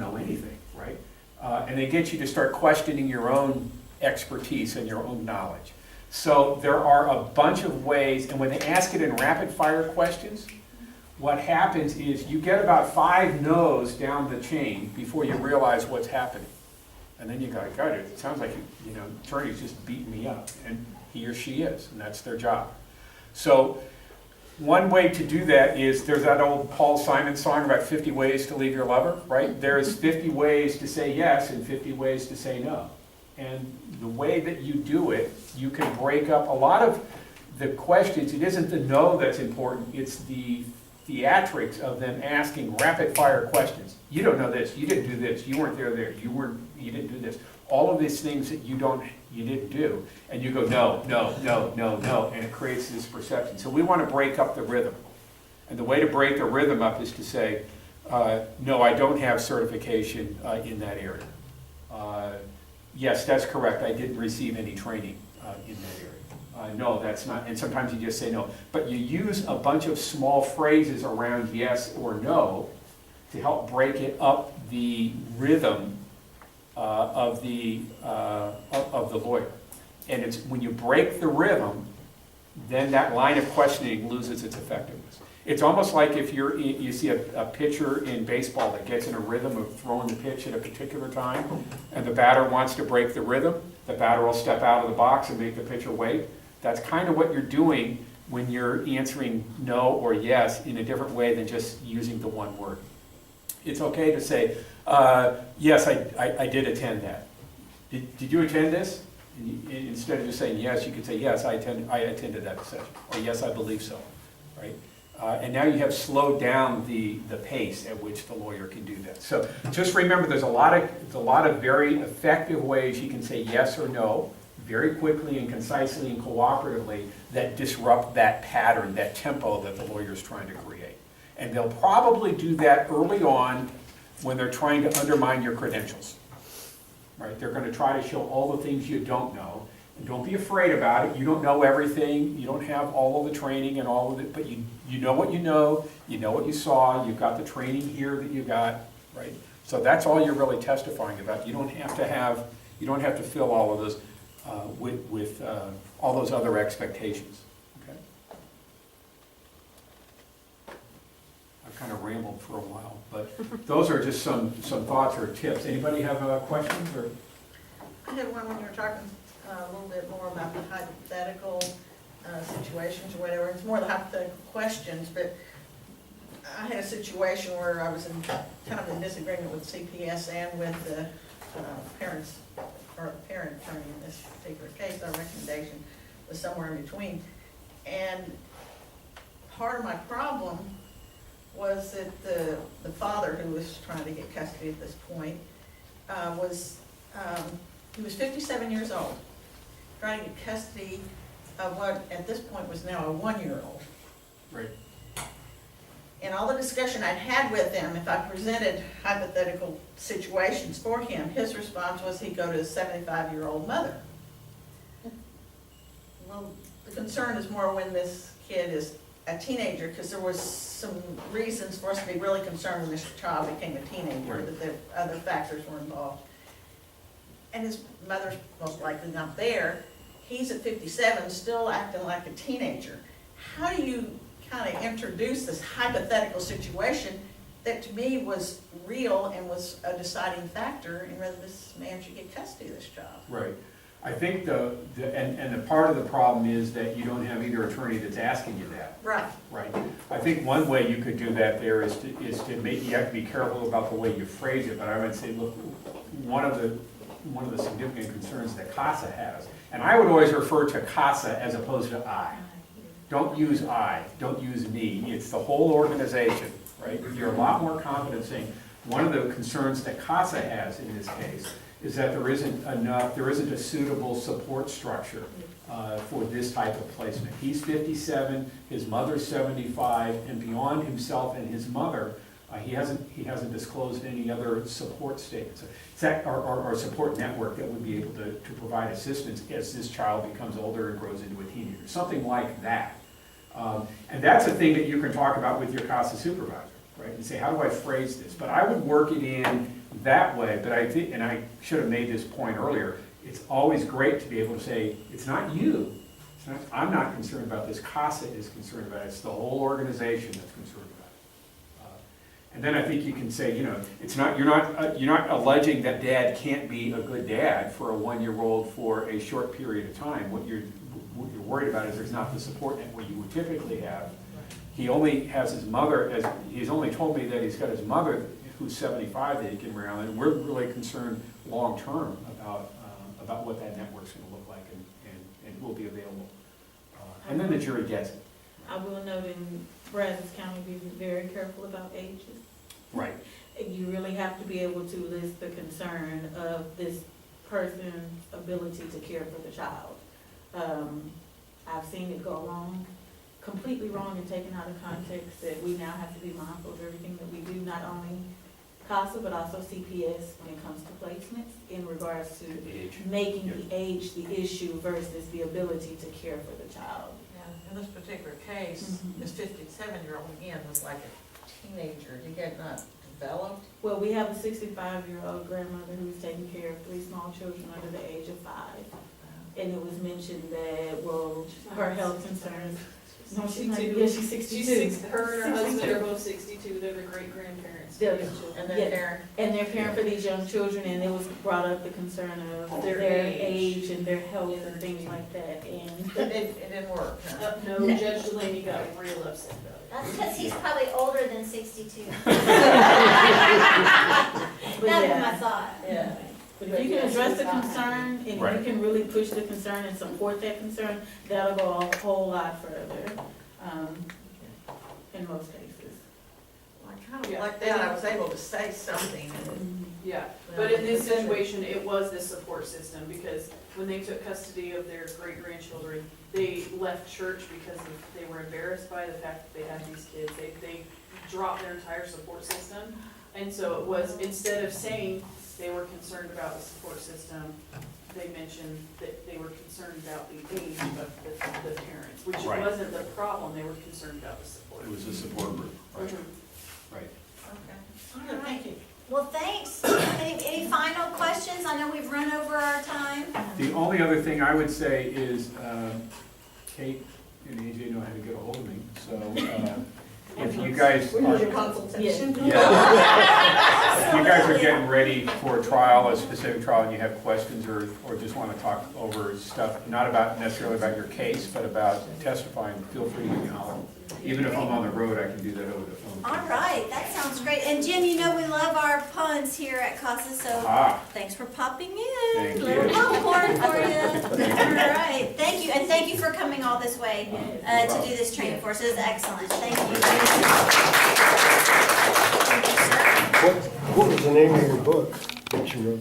know anything, right? And they get you to start questioning your own expertise and your own knowledge. So there are a bunch of ways, and when they ask it in rapid fire questions, what happens is you get about 5 no's down the chain before you realize what's happening. And then you go, God, it sounds like attorney's just beating me up, and he or she is, and that's their job. So one way to do that is, there's that old Paul Simon song about 50 ways to leave your lover, right? There's 50 ways to say yes and 50 ways to say no. And the way that you do it, you can break up a lot of the questions. It isn't the no that's important, it's the theatrics of them asking rapid fire questions. You don't know this, you didn't do this, you weren't there, you didn't do this. All of these things that you didn't do, and you go no, no, no, no, no, and it creates this perception. So we want to break up the rhythm. And the way to break the rhythm up is to say, no, I don't have certification in that area. Yes, that's correct, I didn't receive any training in that area. No, that's not, and sometimes you just say no. But you use a bunch of small phrases around yes or no to help break it up the rhythm of the lawyer. And it's when you break the rhythm, then that line of questioning loses its effectiveness. It's almost like if you see a pitcher in baseball that gets in a rhythm of throwing the pitch at a particular time, and the batter wants to break the rhythm, the batter will step out of the box and make the pitcher wait. That's kind of what you're doing when you're answering no or yes in a different way than just using the one word. It's okay to say, yes, I did attend that. Did you attend this? Instead of just saying yes, you could say, yes, I attended that session, or yes, I believe so, right? And now you have slowed down the pace at which the lawyer can do that. So just remember, there's a lot of very effective ways you can say yes or no, very quickly and concisely and cooperatively, that disrupt that pattern, that tempo that the lawyer's trying to create. And they'll probably do that early on when they're trying to undermine your credentials. Right? They're going to try to show all the things you don't know. And don't be afraid about it. You don't know everything. You don't have all of the training and all of it, but you know what you know what you saw, you've got the training here that you got, right? So that's all you're really testifying about. You don't have to fill all of those with all those other expectations. Okay? I've kind of rambled for a while, but those are just some thoughts or tips. Anybody have questions? Or I had one when you were talking a little bit more about the hypothetical situations or whatever. It's more the hypothetical questions, but I had a situation where I was kind of in disagreement with CPS and with the parents, or parent attorney in this particular case. Our recommendation was somewhere in between. And part of my problem was that the father, who was trying to get custody at this point, he was 57 years old, trying to get custody of what at this point was now a 1-year-old. right. And all the discussion I'd had with him, if I presented hypothetical situations for him, his response was he'd go to his 75-year-old mother. Well, the concern is more when this kid is a teenager, because there was some reasons for us to be really concerned when this child became a teenager, Right. that the other factors were involved. And his mother's most likely not there. He's at 57, still acting like a teenager. How do you kind of introduce this hypothetical situation that to me was real and was a deciding factor in whether this man should get custody of this child? Right. I think the part of the problem is that you don't have either attorney that's asking you that. Right. Right. I think one way you could do that there is to make, you have to be careful about the way you phrase it, but I would say, look, one of the significant concerns that CASA has, and I would always refer to CASA as opposed to I. Don't use I, don't use me, it's the whole organization, right? You're a lot more confident saying, one of the concerns that CASA has in this case is that there isn't a suitable support structure for this type of placement. He's 57, his mother's 75, and beyond himself and his mother, he hasn't disclosed any other support statements, or support network that would be able to provide assistance as this child becomes older and grows into a teenager, something like that. And that's a thing that you can talk about with your CASA supervisor, right? And say, how do I phrase this? But I would work it in that way, but I think, and I should have made this point earlier, it's always great to be able to say, it's not you. It's not, I'm not concerned about this, CASA is concerned about it, it's the whole organization that's concerned about it. And then I think you can say, you know, it's not, you're not alleging that dad can't be a good dad for a 1-year-old for a short period of time. What you're worried about is there's not the support network you would typically have. He only has his mother, he's only told me that he's got his mother, who's 75, that he can rely on, and we're really concerned long-term about what that network's gonna look like and who will be available. And then the jury gets it. I will note in Brazos County, be very careful about ages. Right. You really have to be able to list the concern of this person's ability to care for the child. I've seen it go wrong, completely wrong and taken out of context, that we now have to be mindful of everything that we do, not only CASA, but also CPS when it comes to placements in regards to Age. making the age the issue versus the ability to care for the child. Yeah, in this particular case, Mhm. this 57-year-old again was like a teenager. He had not developed. Well, we have a 65-year-old grandmother who's taking care of 3 small children under the age of 5. And it was mentioned that, well, her health concerns. No, she's not, yeah, she's 62. Her and her husband are both 62, they're the great-grandparents. They're- And then Yeah. there, And they're caring for these young children, and it was brought up the concern of Their their age. age and their health and things like that, and. it didn't work. huh? No, Judge Delaney got real upset about it. That's because he's probably older than 62. But That's yeah. my thought. Yeah, but if you can address the concern, and if Right. you can really push the concern and support that concern, that'll go a whole lot further, in most cases. I kind of Yeah. like that, I was able to say something. and Yeah, but in this situation, it was this support system, because when they took custody of their great-grandchildren, they left church because they were embarrassed by the fact that they had these kids. They dropped their entire support system. And so it was, instead of saying they were concerned about the support system, they mentioned that they were concerned about the age of the parents, which Right. wasn't the problem, they were concerned about the support. It was a support group, right, Mhm. right. Okay. All right, thank you. Well, thanks. Any final questions? I know we've run over our time. The only other thing I would say is, Kate and AJ know how to get a hold of me, so if you guys We are, need a consultation. yeah. If you guys are getting ready for a trial, a specific trial, and you have questions or just want to talk over stuff, not about necessarily about your case, but about testifying, feel free to give me a holler. Even if I'm on the road, I can do that over the phone. All right, that sounds great. And Jim, you know we love our puns here at CASA, so Ah, thanks for popping in. Thank Little you. popcorn for you. All right, thank you, and thank you for coming all this way to do this training for us. It was excellent. Thank you. Thank you, sir. What was the name of your book that you wrote?